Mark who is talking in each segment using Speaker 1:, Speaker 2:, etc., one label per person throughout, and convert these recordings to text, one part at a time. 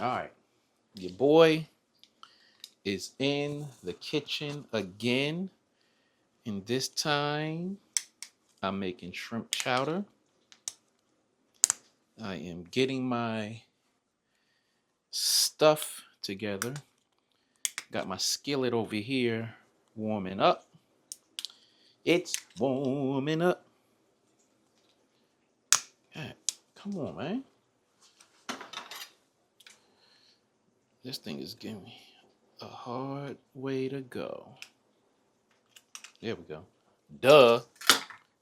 Speaker 1: All right, your boy is in the kitchen again, and this time I'm making shrimp chowder. I am getting my stuff together. Got my skillet over here warming up. It's warming up. God, come on, man. This thing is giving me a hard way to go. There we go. Duh.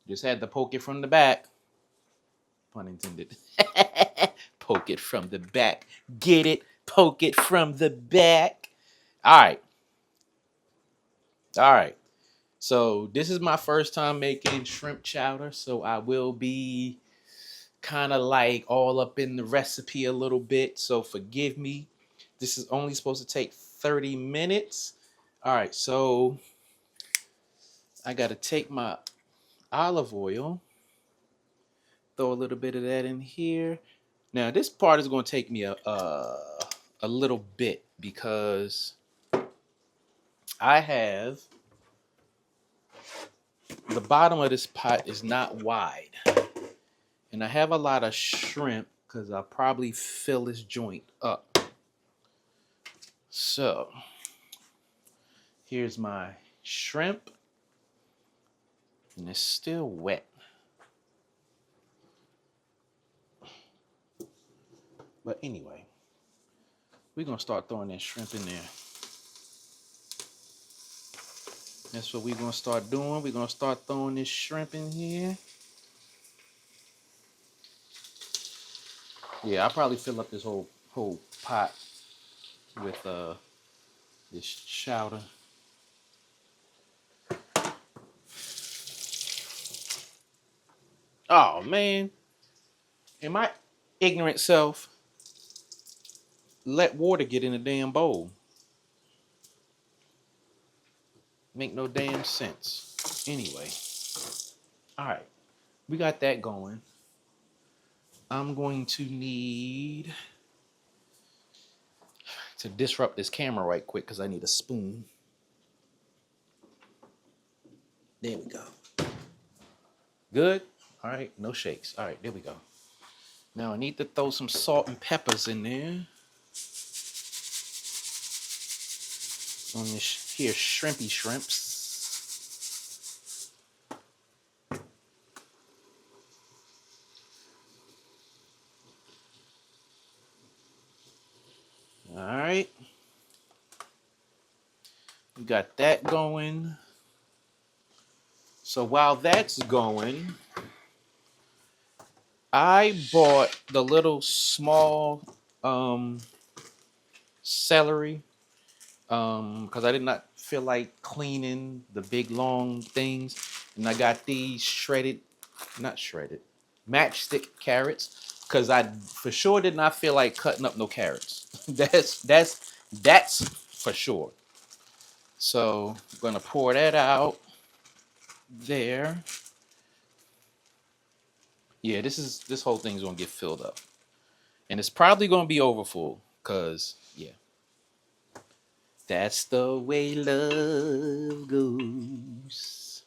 Speaker 1: Just had to poke it from the back. Pun intended. Poke it from the back. Get it? Poke it from the back. All right. All right. So this is my first time making shrimp chowder. So I will be kind of like all up in the recipe a little bit. So forgive me. This is only supposed to take 30 minutes. All right. So I got to take my olive oil. Throw a little bit of that in here. Now this part is going to take me a little bit because I have the bottom of this pot is not wide, and I have a lot of shrimp because I'll probably fill this joint up. So here's my shrimp, and it's still wet. But anyway, we're gonna start throwing that shrimp in there. That's what we're gonna start doing. We're gonna start throwing this shrimp in here. Yeah, I'll probably fill up this whole pot with this chowder. Oh man, and my ignorant self let water get in the damn bowl. Make no damn sense. Anyway, all right, we got that going. I'm going to need to disrupt this camera right quick because I need a spoon. There we go. Good? All right, no shakes. All right, there we go. Now I need to throw some salt and peppers in there. On this here shrimpy shrimps. All right. We got that going. So while that's going, I bought the little small celery because I did not feel like cleaning the big long things, and I got these not shredded, matchstick carrots because I for sure did not feel like cutting up no carrots. that's for sure. So I'm gonna pour that out there. Yeah, this whole thing's gonna get filled up. And it's probably gonna be over full, cause yeah. That's the way love goes.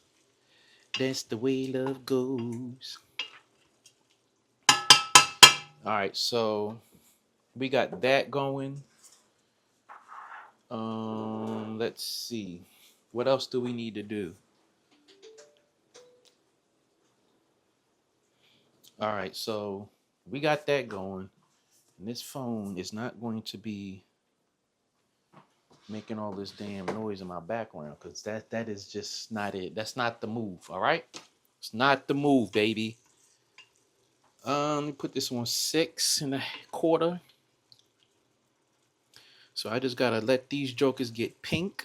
Speaker 1: That's the way love goes. Alright, so we got that going. Let's see. What else do we need to do? Alright, so we got that going. And this phone is not going to be making all this damn noise in my background because that is just not it. That's not the move, all right? It's not the move, baby. Let me put this on 6.25. So I just gotta let these jokers get pink.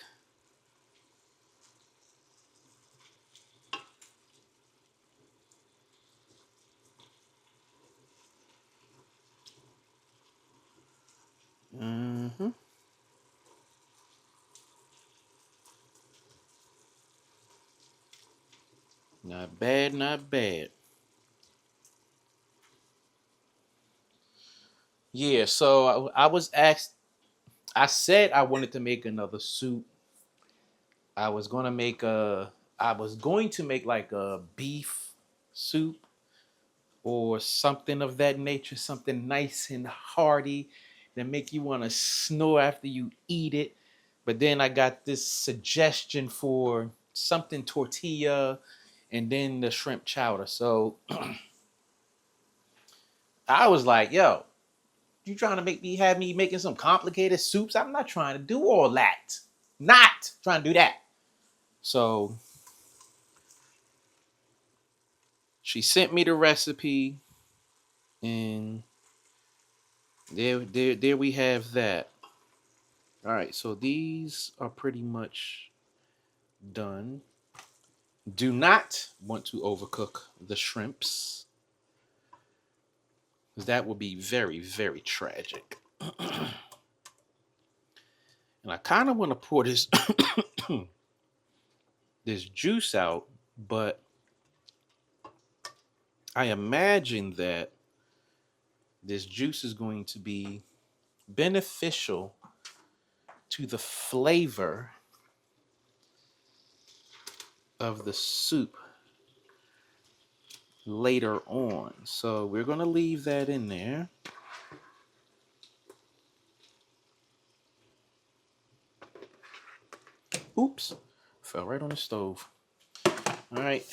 Speaker 1: Mm-hmm. Not bad, not bad. Yeah, so I was asked. I said I wanted to make another soup. I was gonna make a. I was going to make like a beef soup or something of that nature, something nice and hearty that make you want to snore after you eat it. But then I got this suggestion for something tortilla and then the shrimp chowder. So I was like, yo, you trying to make me have me making some complicated soups? I'm not trying to do all that. Not trying to do that. So she sent me the recipe, and there we have that. All right, so these are pretty much done. Do not want to overcook the shrimps, because that would be very, very tragic. And I kind of want to pour this this juice out, but I imagine that this juice is going to be beneficial to the flavor of the soup later on. So we're going to leave that in there. Oops, fell right on the stove. All right,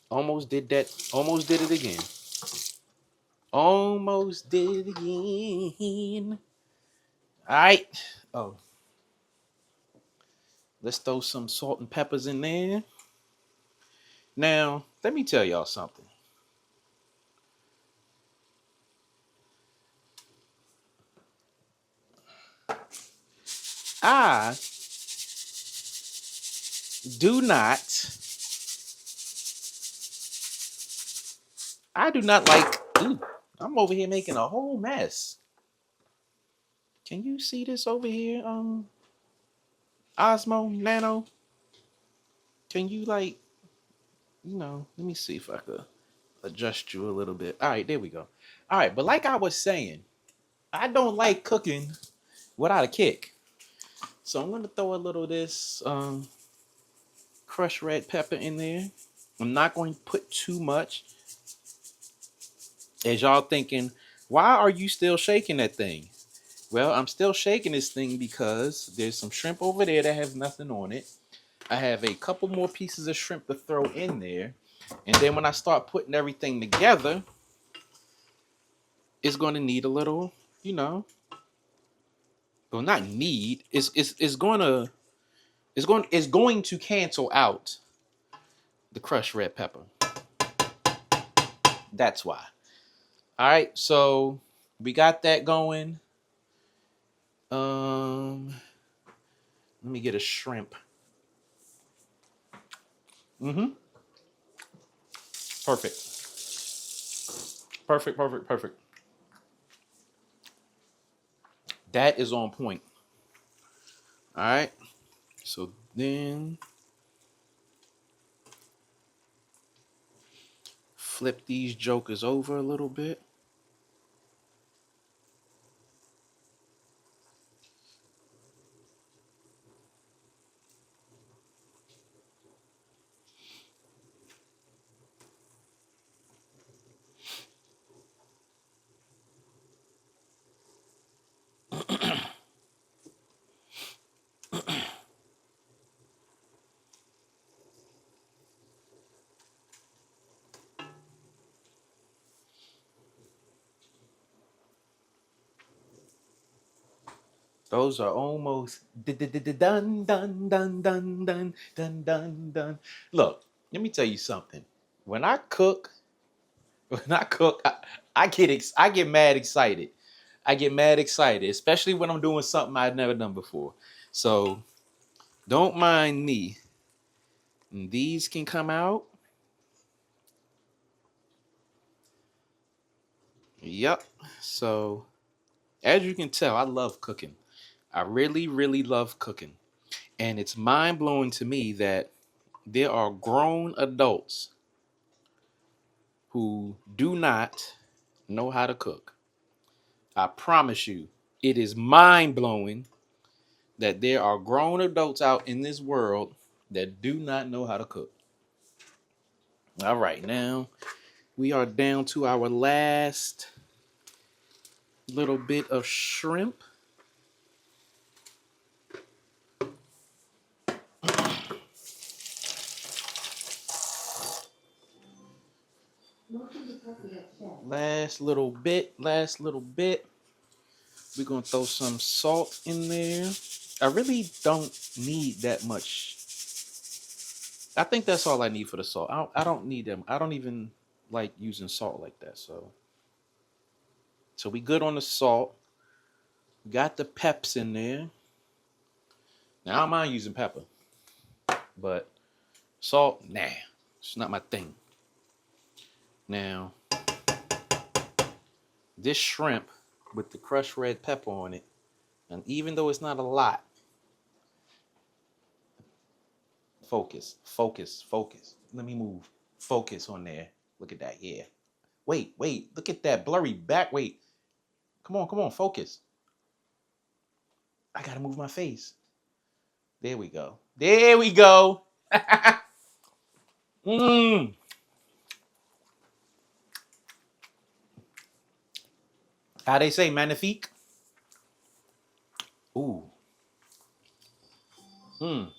Speaker 1: almost did that. Almost did it again. Almost did it again. All right. Oh, let's throw some salt and peppers in there. Now, let me tell y'all something. I do not, I do not like, ooh, I'm over here making a whole mess. Can you see this over here, Osmo, Nano? Can you like, let me see if I could adjust you a little bit. All right, there we go. All right, but like I was saying, I don't like cooking without a kick. So I'm gonna throw a little of this crushed red pepper in there. I'm not going to put too much. As y'all thinking, why are you still shaking that thing? Well, I'm still shaking this thing because there's some shrimp over there that has nothing on it. I have a couple more pieces of shrimp to throw in there. And then when I start putting everything together, it's going to need a little, well, not need. It's going to it's going to cancel out the crushed red pepper. That's why. All right, so we got that going. Let me get a shrimp. Mm-hmm. Perfect. Perfect, perfect, perfect. That is on point. All right. So then flip these jokers over a little bit. Those are almost done, done, done, done, done, done, done, done. Look, let me tell you something. When I cook, I get mad excited. I get mad excited, especially when I'm doing something I've never done before. So don't mind me. And these can come out. Yep. So as you can tell, I love cooking. I really, really love cooking. And it's mind blowing to me that there are grown adults who do not know how to cook. I promise you, it is mind-blowing that there are grown adults out in this world that do not know how to cook. All right, now we are down to our last little bit of shrimp. Last little bit. We're going to throw some salt in there. I really don't need that much. I think that's all I need for the salt. I don't need them. I don't even like using salt like that. So we good on the salt. Got the peps in there. Now I don't mind using pepper, but salt, nah, it's not my thing. Now, this shrimp with the crushed red pepper on it, and even though it's not a lot, focus. Let me move. Focus on there. Look at that. Yeah. Wait. Look at that blurry back. Wait. Come on. Focus. I gotta move my face. There we go. Mmm. How they say magnifique? Ooh. Mmm.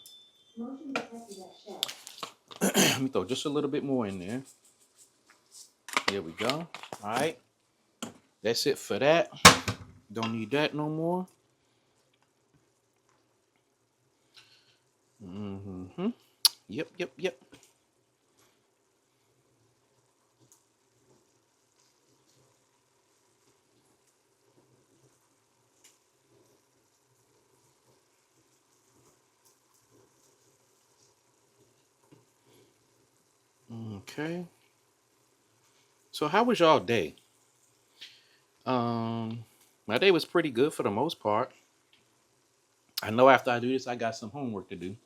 Speaker 1: Let me throw just a little bit more in there. There we go. All right. That's it for that. Don't need that no more. Mm-hmm. Yep. Okay. So how was y'all day? My day was pretty good for the most part. I know after I do this, I got some homework to do.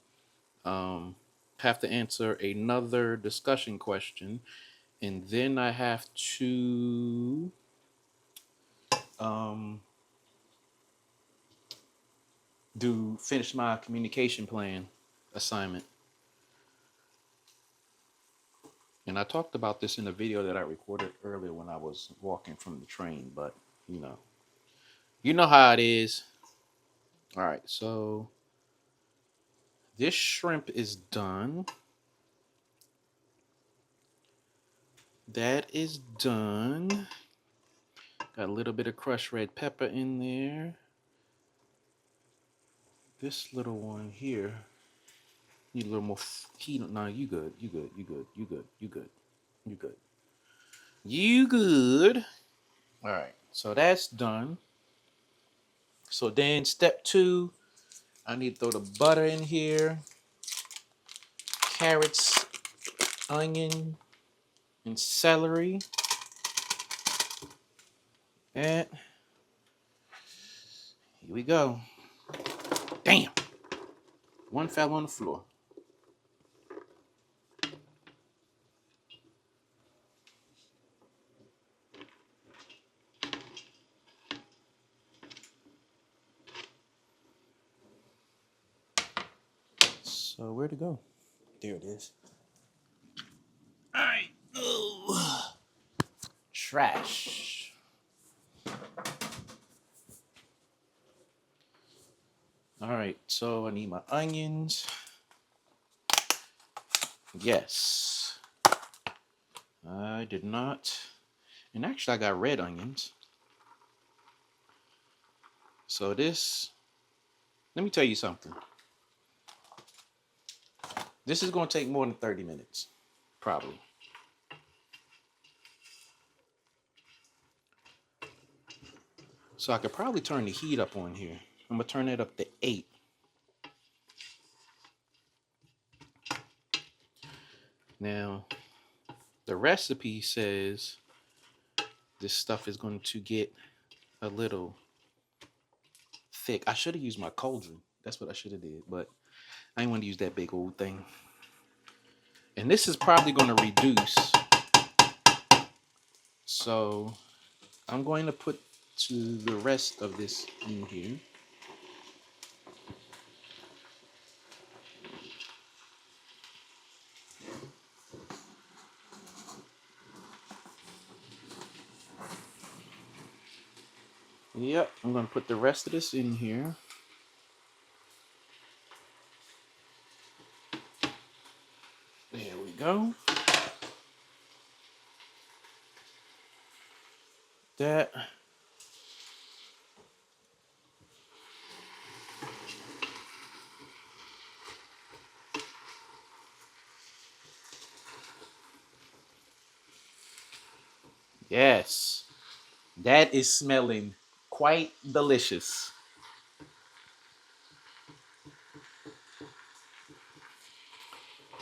Speaker 1: Have to answer another discussion question, and then I have to um finish my communication plan assignment. And I talked about this in a video that I recorded earlier when I was walking from the train, but you know, how it is. All right, so this shrimp is done. That is done. Got a little bit of crushed red pepper in there. This little one here need a little more heat. No, you good. You good. All right, so that's done. So then step 2, I need to throw the butter in here, carrots, onion, and celery. And here we go. Damn. One fell on the floor. So where'd it go? There it is. All right. Oh. Trash. All right. So I need my onions. Yes. I did not. And actually, I got red onions. So this, let me tell you something. This is going to take more than 30 minutes, probably. So I could probably turn the heat up on here. I'm going to turn it up to 8. Now, the recipe says this stuff is going to get a little thick. I should have used my cauldron. That's what I should have did, but I didn't want to use that big old thing. And this is probably going to reduce. So I'm going to put to the rest of this in here. Yep, I'm gonna put the rest of this in here. There we go. That. Yes, that is smelling quite delicious.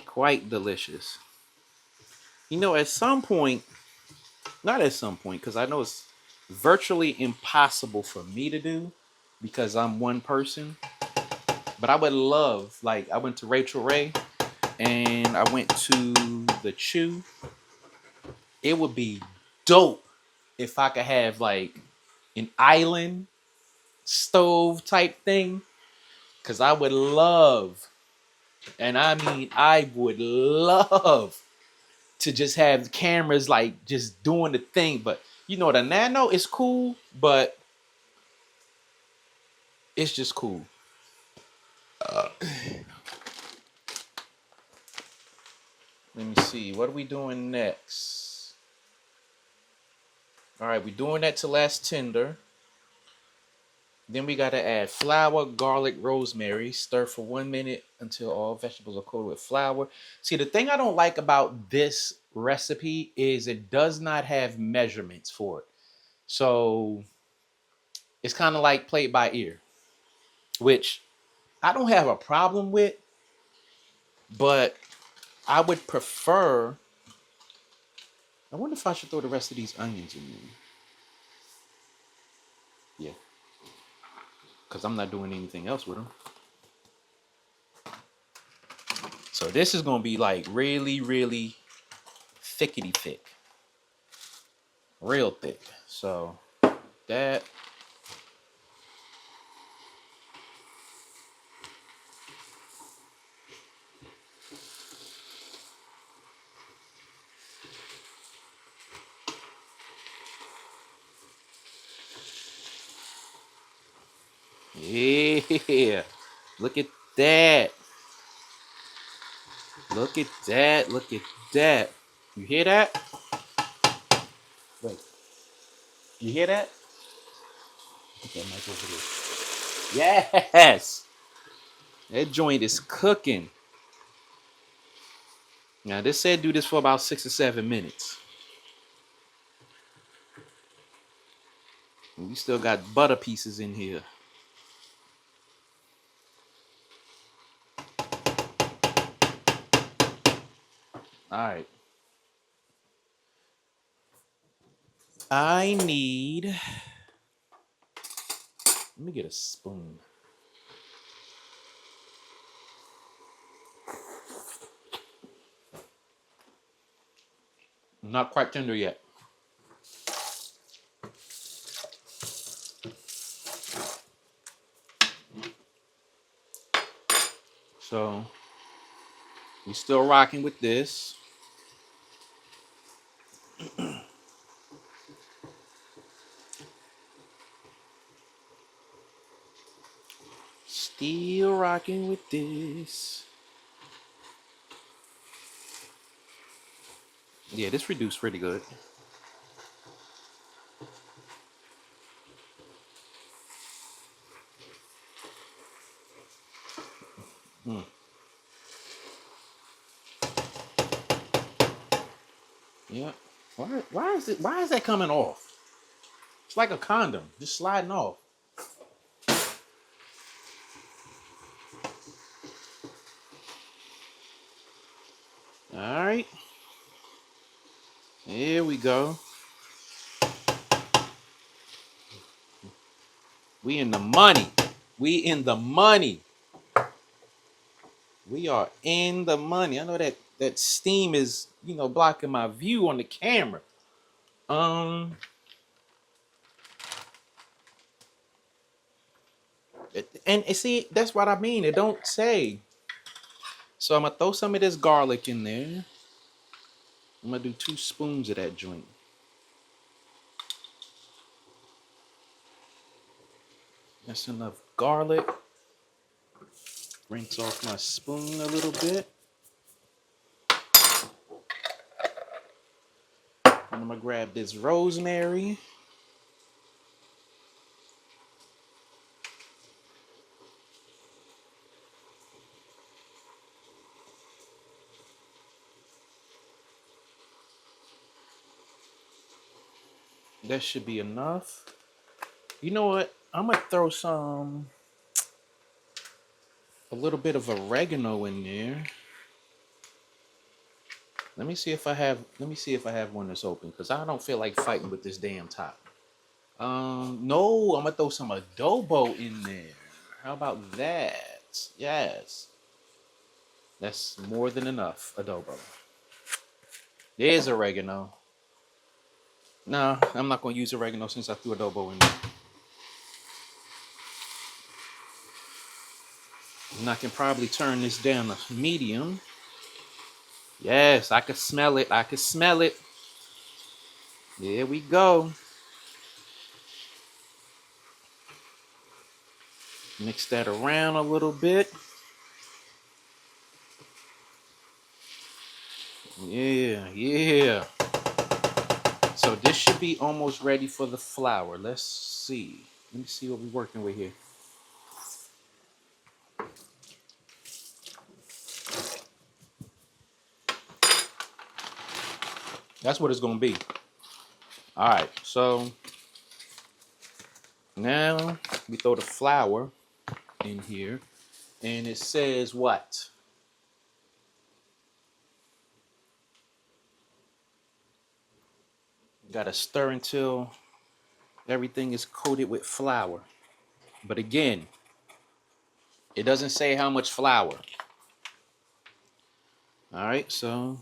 Speaker 1: Quite delicious. You know, at some point, not at some point, because I know it's virtually impossible for me to do because I'm one person. But I would love, like, I went to Rachel Ray and I went to the Chew. It would be dope if I could have like an island stove type thing. Cause I would love, and I mean I would love to just have cameras like just doing the thing. But you know the Nano is cool, but it's just cool. Let me see. What are we doing next? All right, we're doing that to last tender. Then we got to add flour, garlic, rosemary. Stir for 1 minute until all vegetables are coated with flour. See, the thing I don't like about this recipe is it does not have measurements for it. So it's kind of like played by ear, which I don't have a problem with, but I would prefer. I wonder if I should throw the rest of these onions in there. Yeah, because I'm not doing anything else with them. So this is going to be like really, really thickety thick. Real thick. So that. Yeah. Look at that. Look at that. Look at that. You hear that? Wait. You hear that? Put that mic over there. Yes. That joint is cooking. Now this said do this for about 6 or 7 minutes. And we still got butter pieces in here. All right. I need. Let me get a spoon. Not quite tender yet. So we still rocking with this. Still rocking with this. Yeah, this reduced pretty good. Mm. Yeah. Why is that coming off? It's like a condom, just sliding off. All right. Here we go. We in the money. We in the money. We are in the money. I know that steam is, blocking my view on the camera. And see, that's what I mean. It don't say. So I'm gonna throw some of this garlic in there. I'm gonna do 2 spoons of that joint. That's enough garlic. Rinse off my spoon a little bit. And I'm gonna grab this rosemary. That should be enough. You know what? I'm gonna throw a little bit of oregano in there. Let me see if I have one that's open, because I don't feel like fighting with this damn top. No, I'm gonna throw some adobo in there. How about that? Yes. That's more than enough adobo. There's oregano. No, I'm not gonna use oregano since I threw adobo in there. And I can probably turn this down to medium. Yes, I can smell it. I can smell it. There we go. Mix that around a little bit. Yeah, yeah. So this should be almost ready for the flour. Let's see. Let me see what we're working with here. That's what it's gonna be. All right, so now we throw the flour in here, and it says what? Gotta stir until everything is coated with flour. But again, it doesn't say how much flour. All right, so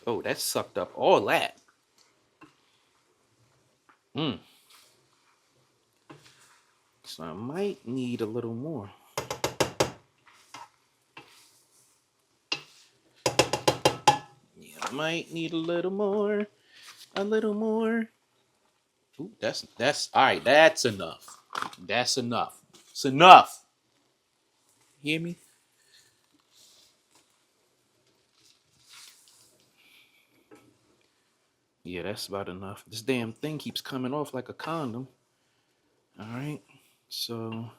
Speaker 1: oh, that sucked up all that. So I might need a little more. Yeah, I might need a little more. A little more. Ooh, that's all right. That's enough. That's enough. It's enough. Hear me? Yeah, that's about enough. This damn thing keeps coming off like a condom. All right. So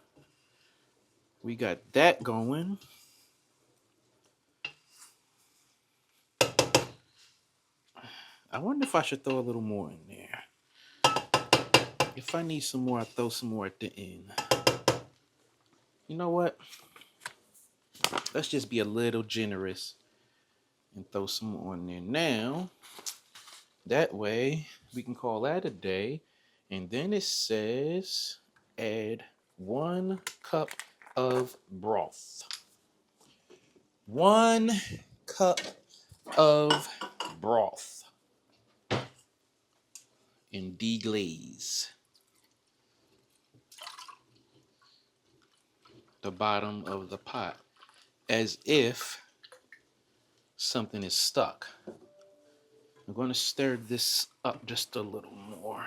Speaker 1: we got that going. I wonder if I should throw a little more in there. If I need some more, I throw some more at the end. You know what? Let's just be a little generous and throw some more in there now. That way we can call that a day. And then it says add 1 cup of broth. 1 cup of broth. And deglaze the bottom of the pot as if something is stuck. I'm going to stir this up just a little more.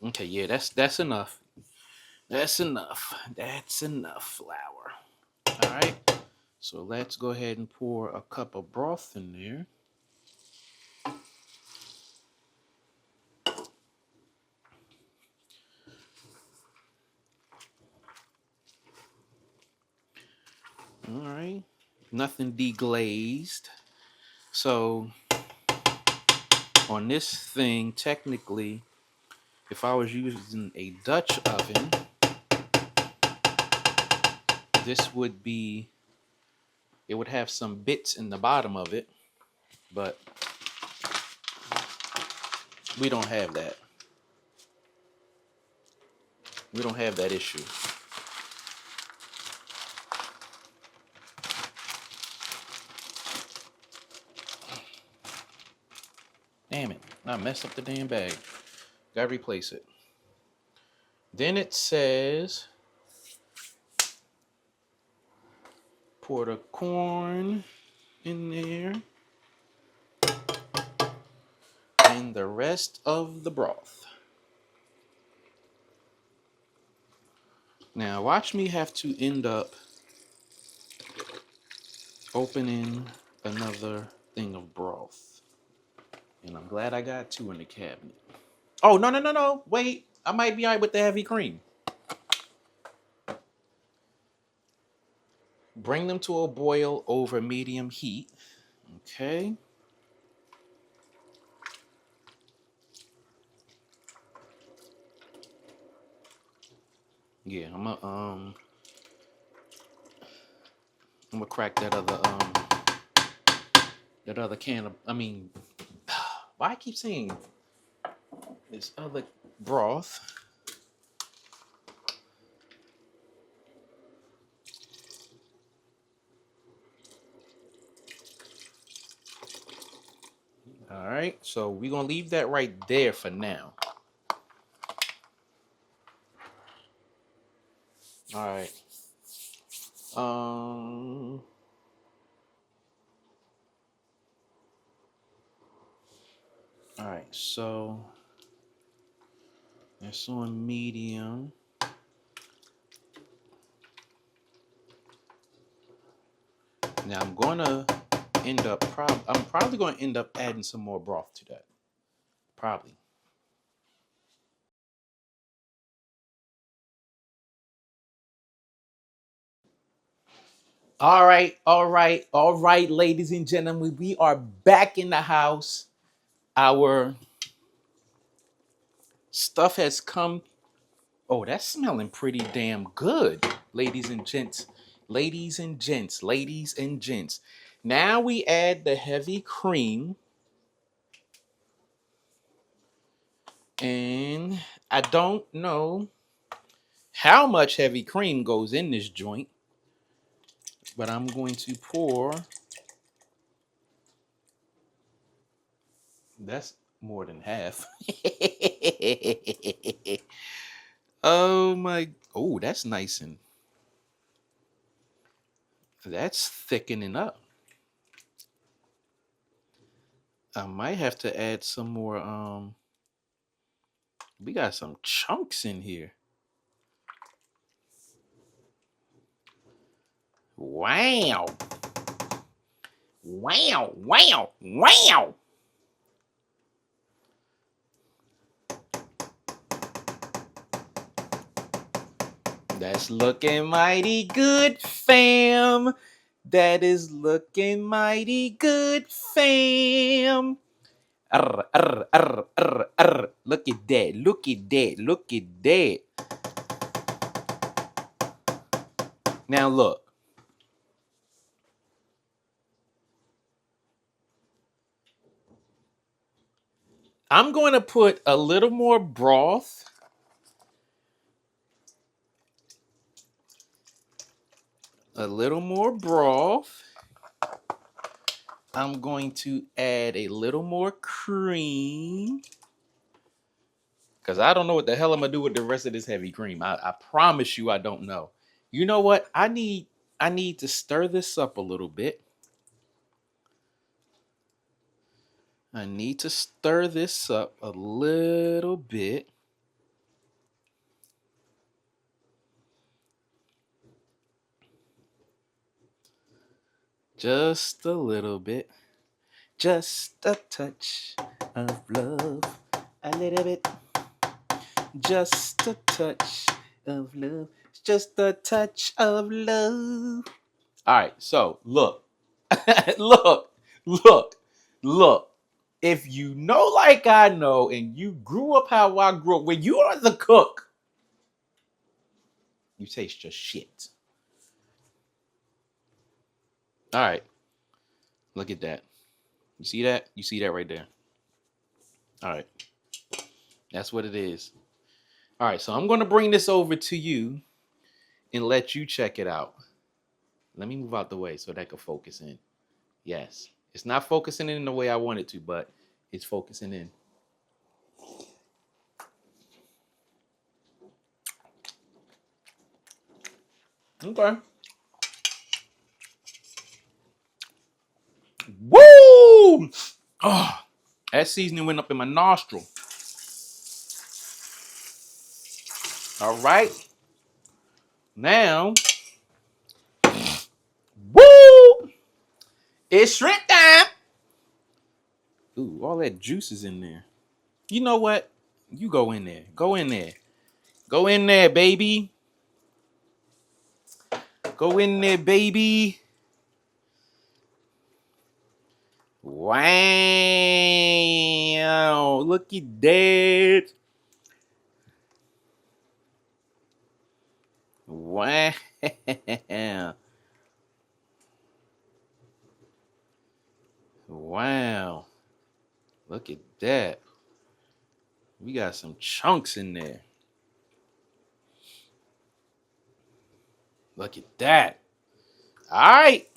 Speaker 1: Okay, yeah, that's enough. That's enough. That's enough flour. All right. So let's go ahead and pour a cup of broth in there. All right. Nothing deglazed. So on this thing, technically, if I was using a Dutch oven, this would be, it would have some bits in the bottom of it, but we don't have that. We don't have that issue. Damn it. I messed up the damn bag. Gotta replace it. Then it says pour the corn in there and the rest of the broth. Now watch me have to end up opening another thing of broth. And I'm glad I got 2 in the cabinet. Oh, no. Wait, I might be all right with the heavy cream. Bring them to a boil over medium heat. Okay. Yeah, I'm gonna crack that other can of, why I keep saying this other broth. All right, so we're gonna leave that right there for now. All right. All right, so that's on medium. Now I'm probably gonna end up adding some more broth to that. Probably. All right, ladies and gentlemen, we are back in the house. Our stuff has come. Oh, that's smelling pretty damn good, ladies and gents. Ladies and gents, ladies and gents. Now we add the heavy cream. And I don't know how much heavy cream goes in this joint, but I'm going to pour. That's more than half. Oh my. Oh, that's nice and that's thickening up. I might have to add some more. We got some chunks in here. Wow. Wow, wow, wow. That's looking mighty good, fam. That is looking mighty good, fam. Arr, arr, arr, arr, arr. Look at that, look at that, look at that. Now look. I'm going to put a little more broth. A little more broth. I'm going to add a little more cream. Because I don't know what the hell I'm going to do with the rest of this heavy cream. I promise you I don't know. You know what? I need to stir this up a little bit. I need to stir this up a little bit. Just a little bit. Just a touch of love. A little bit. Just a touch of love. Just a touch of love. All right, so look. look. Look. Look. If you know like I know and you grew up how I grew up, when you are the cook, you taste your shit. All right. Look at that. You see that? You see that right there. All right. That's what it is. All right. So I'm going to bring this over to you and let you check it out. Let me move out the way so that can focus in. Yes. It's not focusing in the way I want it to, but it's focusing in. Okay. Woo! Oh, that seasoning went up in my nostril. All right. Now, woo! It's shrimp time. Ooh, all that juice is in there. You know what? You go in there. Go in there. Go in there, baby. Go in there, baby. Wow. Look at that. Wow. Wow. Look at that. We got some chunks in there. Look at that. All right.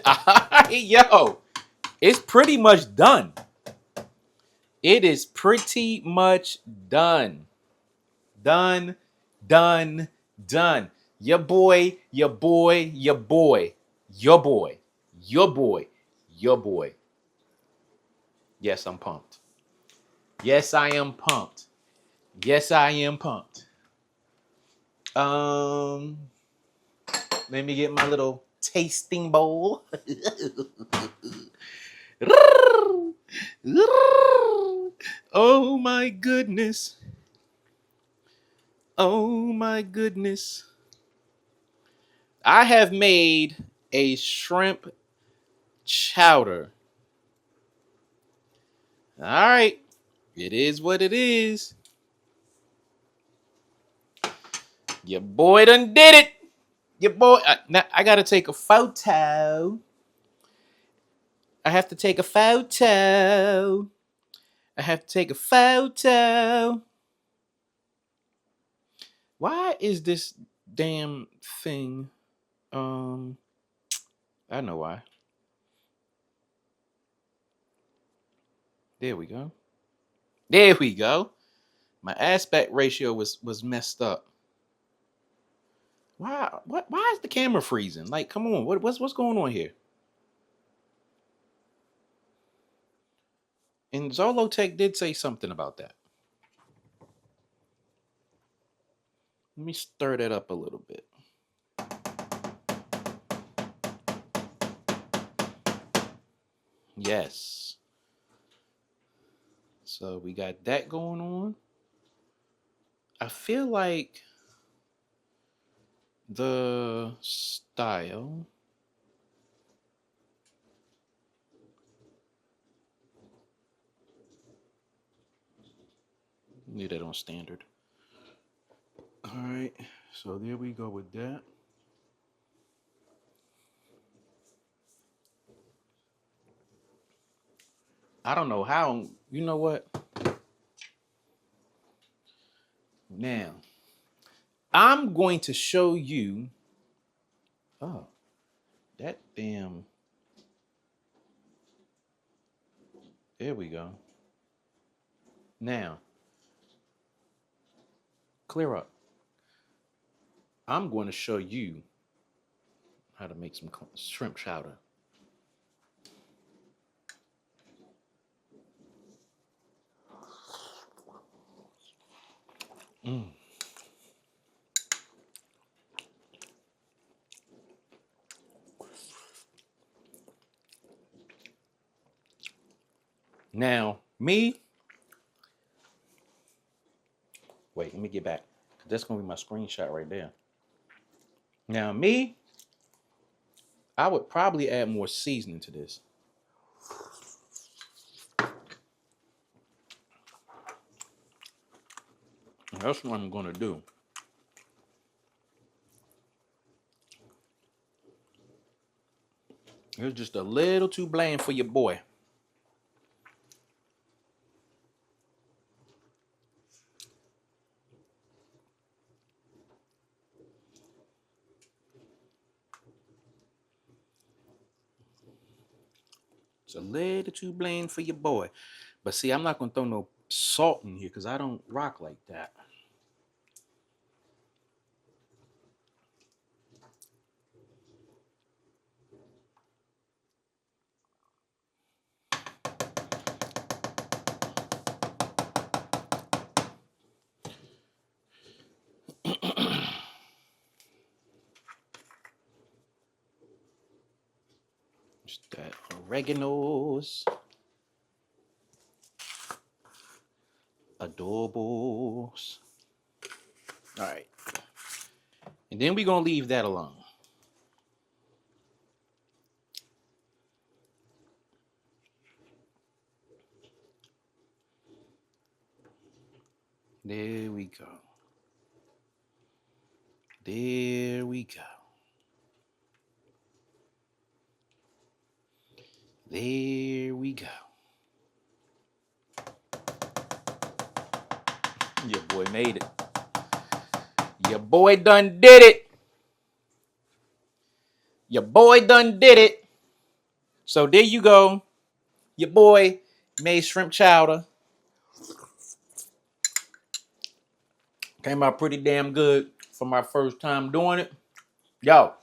Speaker 1: All right, yo. It's pretty much done. It is pretty much done. Done, done, done. Your boy, your boy, your boy, your boy, your boy, your boy. Yes, I'm pumped. Yes, I am pumped. Yes, I am pumped. Um, Let me get my little tasting bowl. Oh my goodness. Oh my goodness. I have made a shrimp chowder. All right. It is what it is. Your boy done did it. Your boy. Now I got to take a photo. I have to take a photo. I have to take a photo. Why is this damn thing? I know why. There we go. There we go. My aspect ratio was messed up. Why? What? Why is the camera freezing? Like, come on. What's going on here? And Zolotech did say something about that. Let me stir that up a little bit. Yes. So we got that going on. I feel like the style. Need that on standard. All right. So there we go with that. I don't know how. You know what? Now, I'm going to show you. Oh, that damn. There we go. Now, clear up. I'm going to show you how to make some shrimp chowder. Mm. Now, me. Wait, let me get back. That's going to be my screenshot right there. Now, me, I would probably add more seasoning to this. That's what I'm going to do. It's just a little too bland for your boy. It's a little too bland for your boy. But see, I'm not going to throw no salt in here because I don't rock like that. Oreganos. Adobables. All right. And then we're going to leave that alone. There we go. There we go. There we go. Your boy made it. Your boy done did it. Your boy done did it. So there you go. Your boy made shrimp chowder. Came out pretty damn good for my first time doing it. Yo,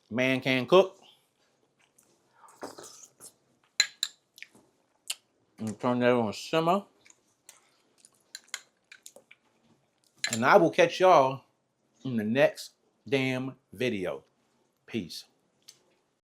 Speaker 1: man can cook. And turn that on simmer. And I will catch y'all in the next damn video. Peace.